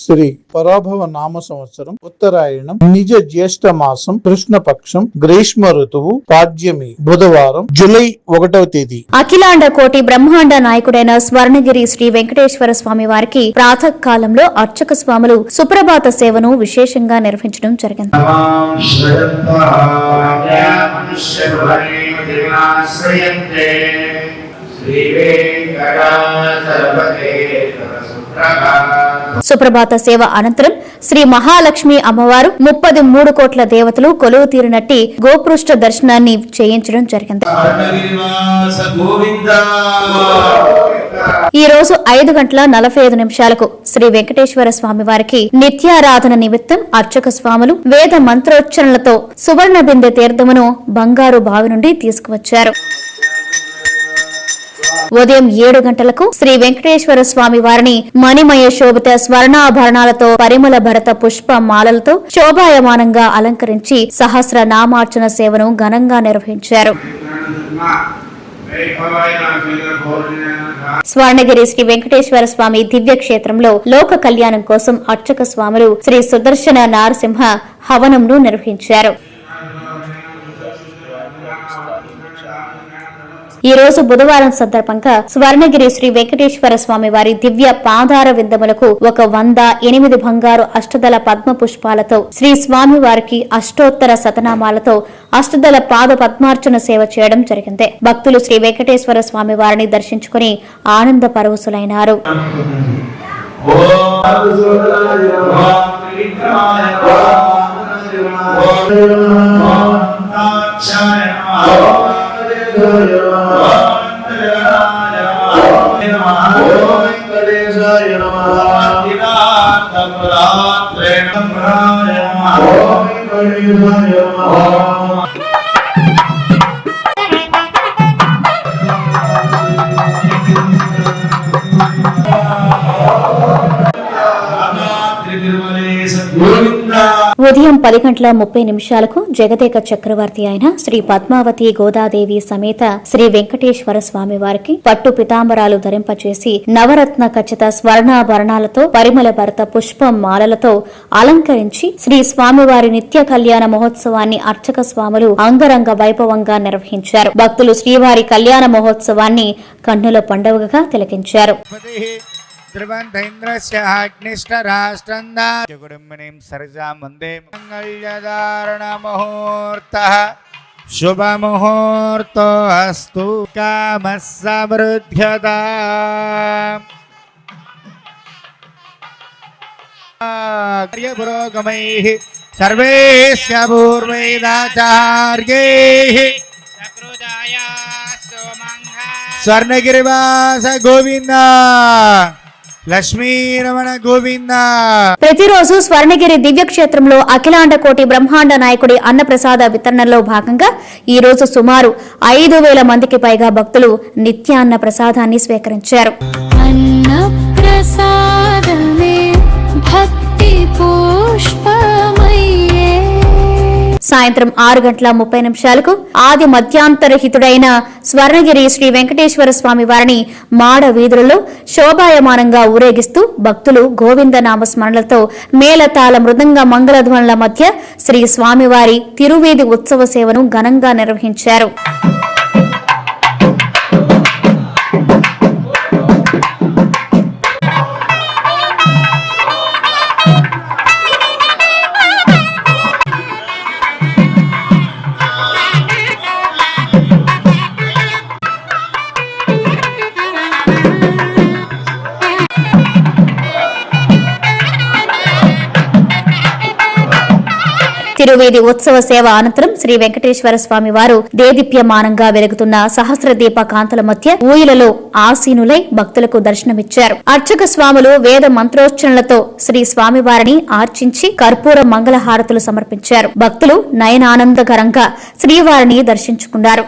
శ్రీ పరాభవ నామ సంవత్సరం ఉత్తరాయణం నిజ జ్యేష్ఠ మాసం కృష్ణపక్షం గ్రీష్మ ఋతువు పాడ్యమి బుధవారం జూలై 1వ తేదీ. అఖిలాండ కోటి బ్రహ్మాండ నాయకుడైన స్వర్ణగిరి శ్రీ వెంకటేశ్వర స్వామి వారికి ప్రాతః కాలంలో అర్చక స్వాములు సుప్రభాత సేవను విశేషంగా నిర్వహించడం జరిగింది. సుప్రభాత సేవ అనంతరం శ్రీ మహాలక్ష్మి అమ్మవారు 33 కోట్ల దేవతలు కొలువు తీరినట్టి గోపృష్ఠ దర్శనాన్ని చేయించడం జరిగింది. ఈ రోజు 5:45 శ్రీ వెంకటేశ్వర స్వామి వారికి నిత్యారాధన నిమిత్తం అర్చక స్వాములు వేద మంత్రోచ్చరణలతో సువర్ణ బిందె తీర్థమును బంగారు బావి నుండి తీసుకువచ్చారు. ఉదయం 7 గంటలకు శ్రీ వెంకటేశ్వర స్వామి వారిని మణిమయ శోభిత స్వర్ణాభరణాలతో పరిమళ భరత పుష్ప మాలలతో శోభాయమానంగా అలంకరించి సహస్ర నామార్చన సేవను ఘనంగా నిర్వహించారు. స్వర్ణగిరి శ్రీ వెంకటేశ్వర స్వామి దివ్య క్షేత్రంలో లోక కళ్యాణం కోసం అర్చక స్వాములు శ్రీ సుదర్శన నారసింహ హవనంను నిర్వహించారు. ఈ రోజు బుధవారం సందర్భంగా స్వర్ణగిరి శ్రీ వెంకటేశ్వర స్వామి వారి దివ్య పాదార విందములకు 108 బంగారు అష్టదళ పద్మ పుష్పాలతో శ్రీ స్వామి వారికి అష్టోత్తర శతనామాలతో అష్టదళ పాద పద్మార్చన సేవ చేయడం జరిగింది. భక్తులు శ్రీ వెంకటేశ్వర స్వామి వారిని దర్శించుకుని ఆనంద పరవశులైనారు. ఉదయం 10:30 జగదేక చక్రవర్తి అయిన శ్రీ పద్మావతి గోదాదేవి సమేత శ్రీ వెంకటేశ్వర స్వామి వారికి పట్టు పితాంబరాలు ధరింపచేసి నవరత్న ఖచ్చిత స్వర్ణాభరణాలతో పరిమళ భరత పుష్ప మాలలతో అలంకరించి శ్రీ స్వామివారి నిత్య కళ్యాణ మహోత్సవాన్ని అర్చక స్వాములు అంగరంగ వైభవంగా నిర్వహించారు. భక్తులు శ్రీవారి కళ్యాణ మహోత్సవాన్ని కన్నుల పండుగగా తిలకించారు. శుభ ముహూర్తో అస్తు కామ సమృద్ధ్యత పురోగమైః సర్వేస్య పూర్వైరాచార్యైః స్వర్ణగిరివాస గోవింద లక్ష్మీరమణ గోవింద. ప్రతిరోజు స్వర్ణగిరి దివ్యక్షేత్రంలో అఖిలాండ కోటి బ్రహ్మాండ నాయకుడి అన్నప్రసాద వితరణలో భాగంగా ఈ రోజు సుమారు 5,000 మందికి పైగా భక్తులు నిత్యాన్న ప్రసాదాన్ని స్వీకరించారు. సాయంత్రం 6:30 ఆది మధ్యాంతరహితుడైన స్వర్ణగిరి శ్రీ వెంకటేశ్వర స్వామి వారిని మాడ వీధులలో శోభాయమానంగా ఊరేగిస్తూ భక్తులు గోవింద నామస్మరణలతో మేళతాళ మృదంగ మంగళధ్వనుల మధ్య శ్రీ స్వామివారి తిరువీధి ఉత్సవ సేవను ఘనంగా నిర్వహించారు. తిరువేది ఉత్సవ సేవ అనంతరం శ్రీ వెంకటేశ్వర స్వామి వారు దేదీప్యమానంగా వెలుగుతున్న సహస్ర దీప కాంతల మధ్య ఊయలలో ఆసీనులై భక్తులకు దర్శనమిచ్చారు. అర్చక స్వాములు వేద మంత్రోచ్చరణలతో శ్రీ స్వామివారిని ఆర్చించి కర్పూర మంగళహారతులు సమర్పించారు. భక్తులు నయనానందకరంగా శ్రీవారిని దర్శించుకున్నారు.